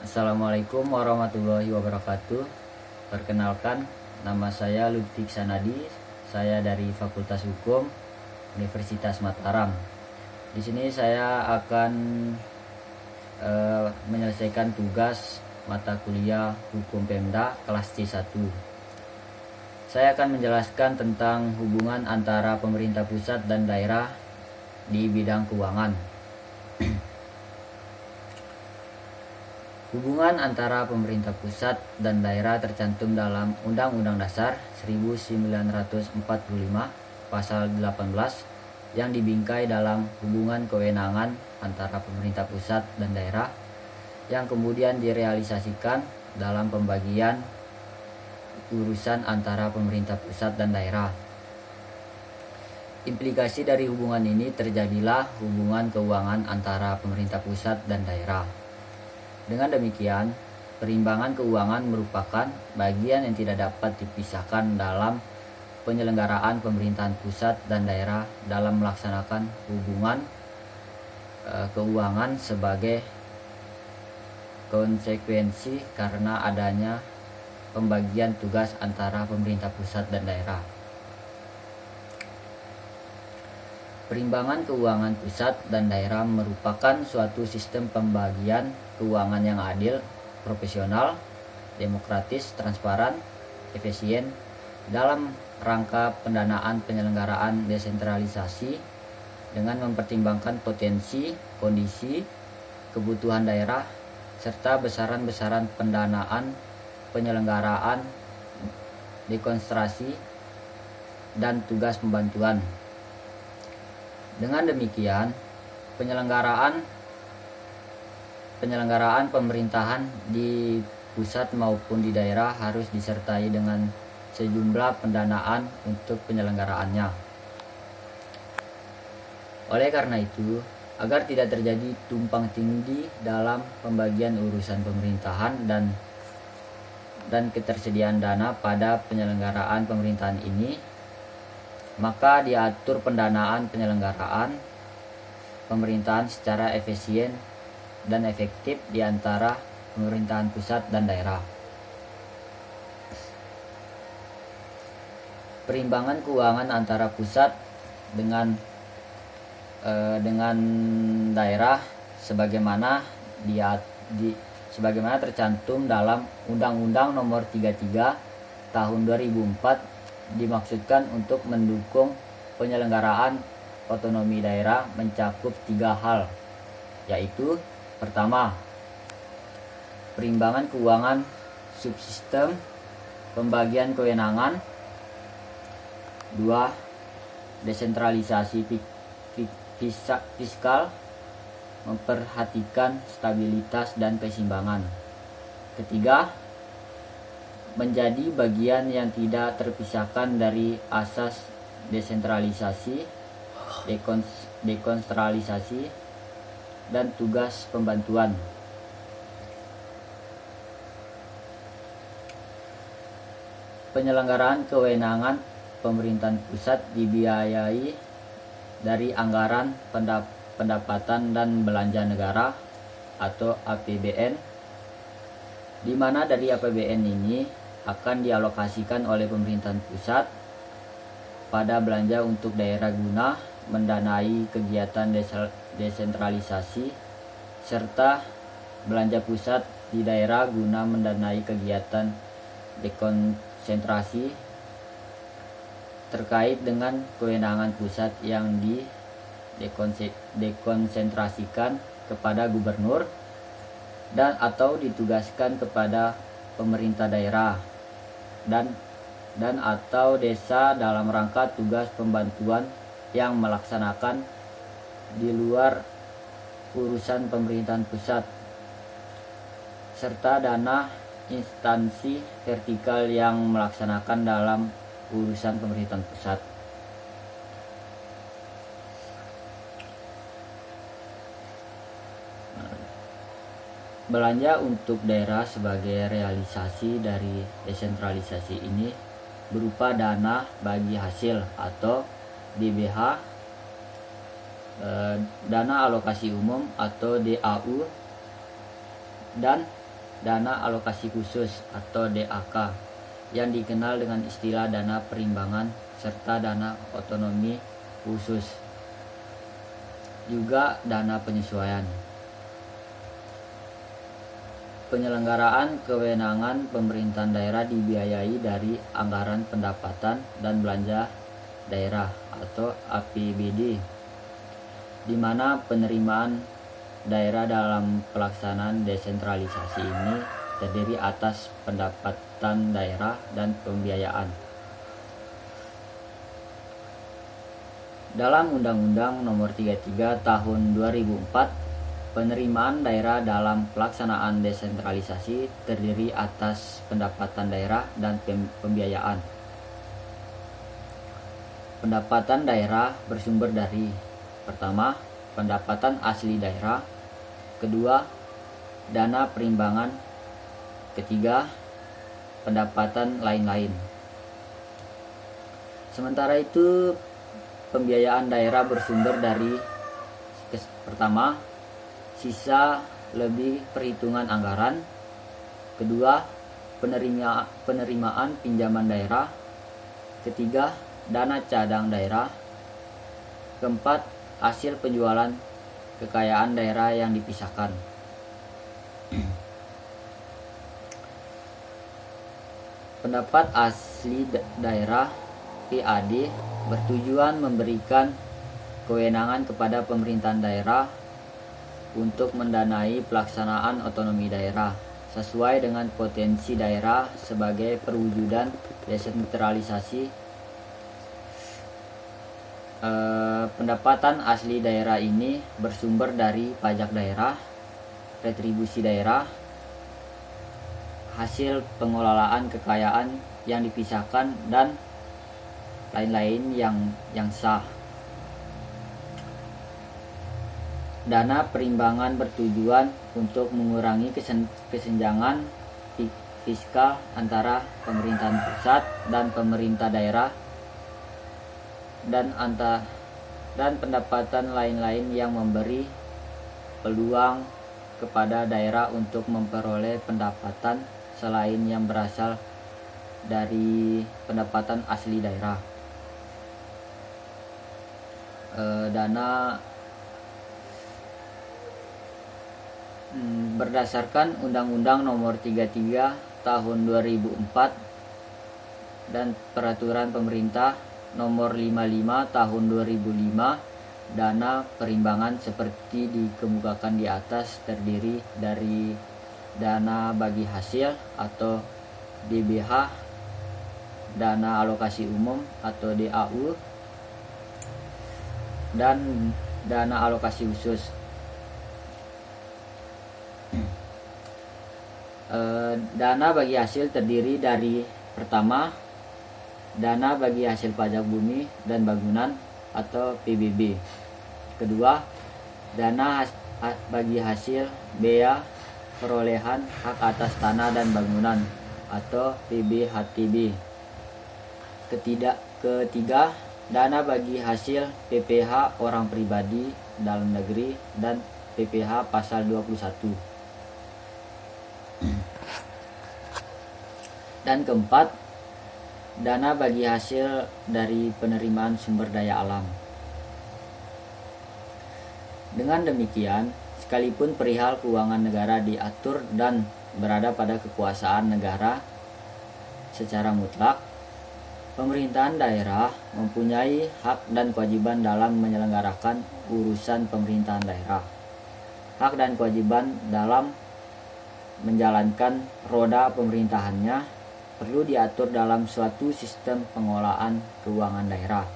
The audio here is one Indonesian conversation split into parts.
Assalamualaikum warahmatullahi wabarakatuh. Perkenalkan, nama saya Lutfi Sanadi. Saya dari Fakultas Hukum Universitas Mataram. Di sini saya akan menyelesaikan tugas mata kuliah Hukum Pemda kelas C1. Saya akan menjelaskan tentang hubungan antara pemerintah pusat dan daerah di bidang keuangan. Hubungan antara pemerintah pusat dan daerah tercantum dalam Undang-Undang Dasar 1945 pasal 18 yang dibingkai dalam hubungan kewenangan antara pemerintah pusat dan daerah yang kemudian direalisasikan dalam pembagian urusan antara pemerintah pusat dan daerah. Implikasi dari hubungan ini terjadilah hubungan keuangan antara pemerintah pusat dan daerah. Dengan demikian, perimbangan keuangan merupakan bagian yang tidak dapat dipisahkan dalam penyelenggaraan pemerintahan pusat dan daerah dalam melaksanakan hubungan keuangan sebagai konsekuensi karena adanya pembagian tugas antara pemerintah pusat dan daerah. Perimbangan keuangan pusat dan daerah merupakan suatu sistem pembagian keuangan yang adil, profesional, demokratis, transparan, efisien dalam rangka pendanaan penyelenggaraan desentralisasi dengan mempertimbangkan potensi, kondisi, kebutuhan daerah, serta besaran-besaran pendanaan penyelenggaraan, dekonstruksi, dan tugas pembantuan. Dengan demikian, penyelenggaraan pemerintahan di pusat maupun di daerah harus disertai dengan sejumlah pendanaan untuk penyelenggaraannya. Oleh karena itu, agar tidak terjadi tumpang tindih dalam pembagian urusan pemerintahan dan ketersediaan dana pada penyelenggaraan pemerintahan ini, maka diatur pendanaan penyelenggaraan pemerintahan secara efisien dan efektif di antara pemerintahan pusat dan daerah. Perimbangan keuangan antara pusat dengan daerah sebagaimana sebagaimana tercantum dalam Undang-Undang Nomor 33 Tahun 2004 dimaksudkan untuk mendukung penyelenggaraan otonomi daerah mencakup 3 hal, yaitu pertama, perimbangan keuangan subsistem pembagian kewenangan. 2. Desentralisasi fiskal memperhatikan stabilitas dan keseimbangan. Ketiga, menjadi bagian yang tidak terpisahkan dari asas desentralisasi, dekonsentralisasi, dan tugas pembantuan. Penyelenggaraan kewenangan pemerintahan pusat dibiayai dari anggaran pendapatan dan belanja negara atau APBN, di mana dari APBN ini akan dialokasikan oleh pemerintahan pusat pada belanja untuk daerah guna mendanai kegiatan desentralisasi, serta belanja pusat di daerah guna mendanai kegiatan dekonsentrasi terkait dengan kewenangan pusat yang dekonsentrasikan kepada gubernur dan atau ditugaskan kepada pemerintah daerah dan atau desa dalam rangka tugas pembantuan yang melaksanakan di luar urusan pemerintahan pusat, serta dana instansi vertikal yang melaksanakan dalam urusan pemerintahan pusat. Belanja untuk daerah sebagai realisasi dari desentralisasi ini berupa dana bagi hasil atau DBH, dana alokasi umum atau DAU, dan dana alokasi khusus atau DAK yang dikenal dengan istilah dana perimbangan serta dana otonomi khusus, juga dana penyesuaian. Penyelenggaraan kewenangan pemerintahan daerah dibiayai dari anggaran pendapatan dan belanja daerah atau APBD, di mana penerimaan daerah dalam pelaksanaan desentralisasi ini terdiri atas pendapatan daerah dan pembiayaan. Dalam Undang-Undang Nomor 33 Tahun 2004, penerimaan daerah dalam pelaksanaan desentralisasi terdiri atas pendapatan daerah dan pembiayaan. Pendapatan daerah bersumber dari: pertama, pendapatan asli daerah; kedua, dana perimbangan; ketiga, pendapatan lain-lain. Sementara itu, pembiayaan daerah bersumber dari: pertama, sisa lebih perhitungan anggaran; kedua, penerimaan pinjaman daerah; ketiga, dana cadang daerah; keempat, hasil penjualan kekayaan daerah yang dipisahkan. Pendapat asli daerah (PAD) bertujuan memberikan kewenangan kepada pemerintahan daerah untuk mendanai pelaksanaan otonomi daerah sesuai dengan potensi daerah sebagai perwujudan desentralisasi. Pendapatan asli daerah ini bersumber dari pajak daerah, retribusi daerah, hasil pengelolaan kekayaan yang dipisahkan, dan lain-lain yang sah. Dana perimbangan bertujuan untuk mengurangi kesenjangan fiskal antara pemerintahan pusat dan pemerintah daerah, dan pendapatan lain-lain yang memberi peluang kepada daerah untuk memperoleh pendapatan selain yang berasal dari pendapatan asli daerah. Berdasarkan Undang-Undang Nomor 33 Tahun 2004 dan Peraturan Pemerintah Nomor 55 Tahun 2005, dana perimbangan seperti dikemukakan di atas terdiri dari dana bagi hasil atau DBH, dana alokasi umum atau DAU, dan dana alokasi khusus. Dana bagi hasil terdiri dari: pertama, dana bagi hasil pajak bumi dan bangunan atau PBB; kedua, dana bagi hasil bea perolehan hak atas tanah dan bangunan atau PBHTB; ketiga, dana bagi hasil PPh orang pribadi dalam negeri dan PPh pasal 21; dan keempat, dana bagi hasil dari penerimaan sumber daya alam. Dengan demikian, sekalipun perihal keuangan negara diatur dan berada pada kekuasaan negara secara mutlak, pemerintahan daerah mempunyai hak dan kewajiban dalam menyelenggarakan urusan pemerintahan daerah. Hak dan kewajiban dalam menjalankan roda pemerintahannya perlu diatur dalam suatu sistem pengelolaan keuangan daerah.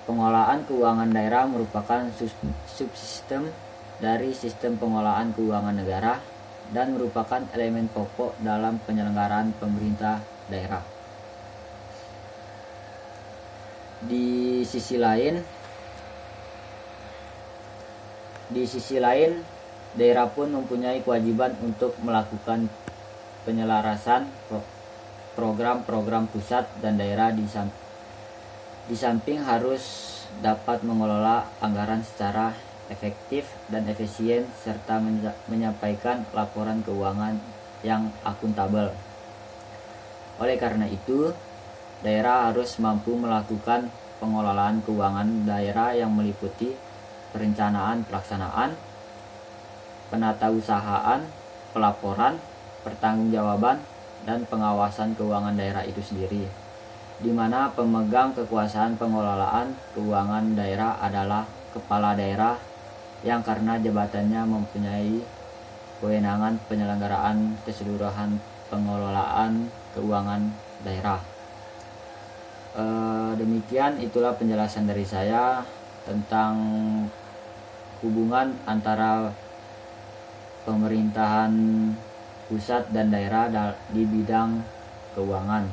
Pengelolaan keuangan daerah merupakan subsistem dari sistem pengelolaan keuangan negara dan merupakan elemen pokok dalam penyelenggaraan pemerintah daerah. Di sisi lain, daerah pun mempunyai kewajiban untuk melakukan penyelarasan program-program pusat dan daerah di samping harus dapat mengelola anggaran secara efektif dan efisien, serta menyampaikan laporan keuangan yang akuntabel. Oleh karena itu, daerah harus mampu melakukan pengelolaan keuangan daerah yang meliputi perencanaan pelaksanaan, penatausahaan, pelaporan, pertanggungjawaban, dan pengawasan keuangan daerah itu sendiri, di mana pemegang kekuasaan pengelolaan keuangan daerah adalah kepala daerah yang karena jabatannya mempunyai kewenangan penyelenggaraan keseluruhan pengelolaan keuangan daerah. Demikian itulah penjelasan dari saya tentang hubungan antara pemerintahan pusat dan daerah di bidang keuangan.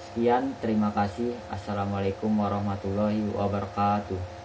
Sekian, terima kasih. Assalamualaikum warahmatullahi wabarakatuh.